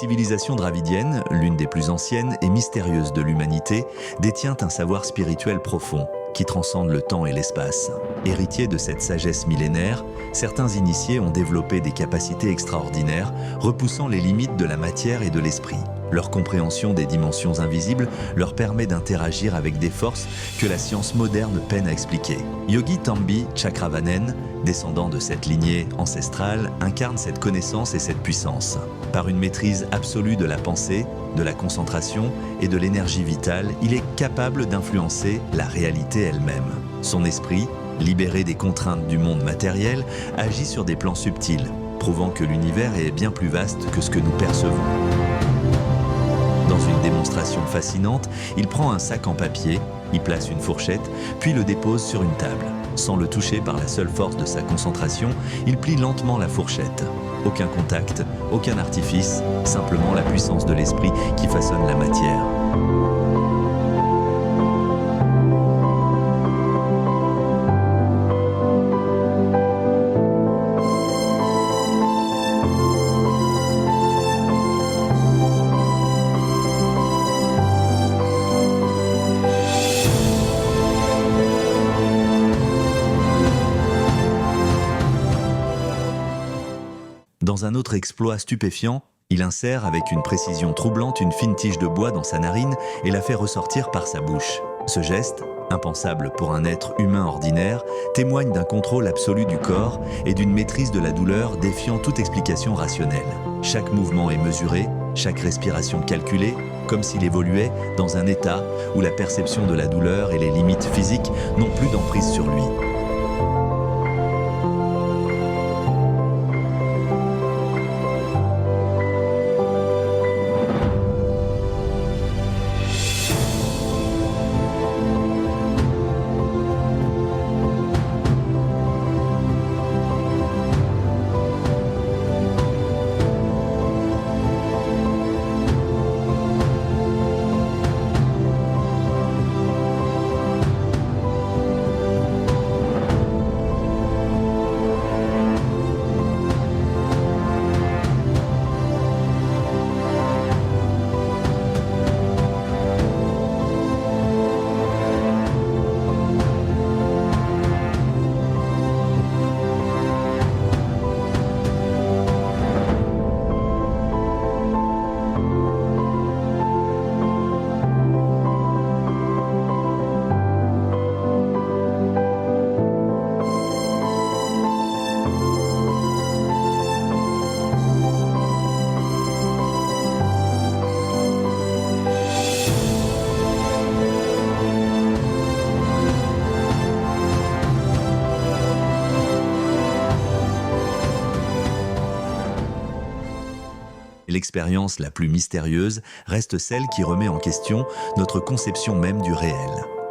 civilisation dravidienne, l'une des plus anciennes et mystérieuses de l'humanité, détient un savoir spirituel profond qui transcende le temps et l'espace. Héritiers de cette sagesse millénaire, certains initiés ont développé des capacités extraordinaires, repoussant les limites de la matière et de l'esprit. Leur compréhension des dimensions invisibles leur permet d'interagir avec des forces que la science moderne peine à expliquer. Yogi Tambi Chakravanen, descendant de cette lignée ancestrale, incarne cette connaissance et cette puissance. Par une maîtrise absolue de la pensée, de la concentration et de l'énergie vitale, il est capable d'influencer la réalité elle-même. Son esprit, libéré des contraintes du monde matériel, agit sur des plans subtils, prouvant que l'univers est bien plus vaste que ce que nous percevons. Dans une démonstration fascinante, il prend un sac en papier, y place une fourchette, puis le dépose sur une table. Sans le toucher par la seule force de sa concentration, il plie lentement la fourchette. Aucun contact, aucun artifice, simplement la puissance de l'esprit qui façonne la matière. Dans un autre exploit stupéfiant, il insère avec une précision troublante une fine tige de bois dans sa narine et la fait ressortir par sa bouche. Ce geste, impensable pour un être humain ordinaire, témoigne d'un contrôle absolu du corps et d'une maîtrise de la douleur défiant toute explication rationnelle. Chaque mouvement est mesuré, chaque respiration calculée, comme s'il évoluait dans un état où la perception de la douleur et les limites physiques n'ont plus d'emprise sur lui. L'expérience la plus mystérieuse reste celle qui remet en question notre conception même du réel.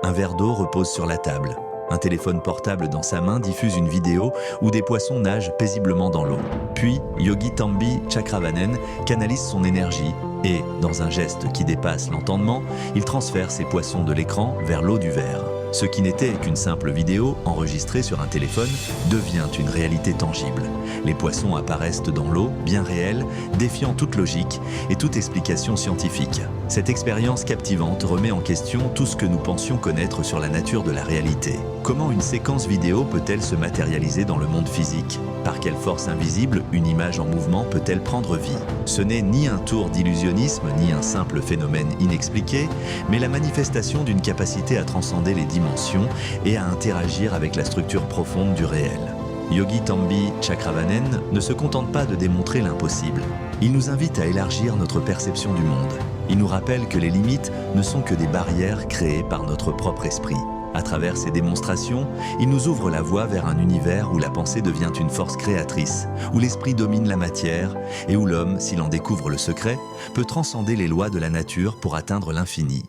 Un verre d'eau repose sur la table. Un téléphone portable dans sa main diffuse une vidéo où des poissons nagent paisiblement dans l'eau. Puis, Yogi Tambi Chakravanen canalise son énergie et, dans un geste qui dépasse l'entendement, il transfère ces poissons de l'écran vers l'eau du verre. Ce qui n'était qu'une simple vidéo enregistrée sur un téléphone devient une réalité tangible. Les poissons apparaissent dans l'eau, bien réels, défiant toute logique et toute explication scientifique. Cette expérience captivante remet en question tout ce que nous pensions connaître sur la nature de la réalité. Comment une séquence vidéo peut-elle se matérialiser dans le monde physique? Par quelle force invisible une image en mouvement peut-elle prendre vie? Ce n'est ni un tour d'illusionnisme, ni un simple phénomène inexpliqué, mais la manifestation d'une capacité à transcender les dimensions et à interagir avec la structure profonde du réel. Yogi Tambi Chakravanen ne se contente pas de démontrer l'impossible. Il nous invite à élargir notre perception du monde. Il nous rappelle que les limites ne sont que des barrières créées par notre propre esprit. À travers ces démonstrations, il nous ouvre la voie vers un univers où la pensée devient une force créatrice, où l'esprit domine la matière et où l'homme, s'il en découvre le secret, peut transcender les lois de la nature pour atteindre l'infini.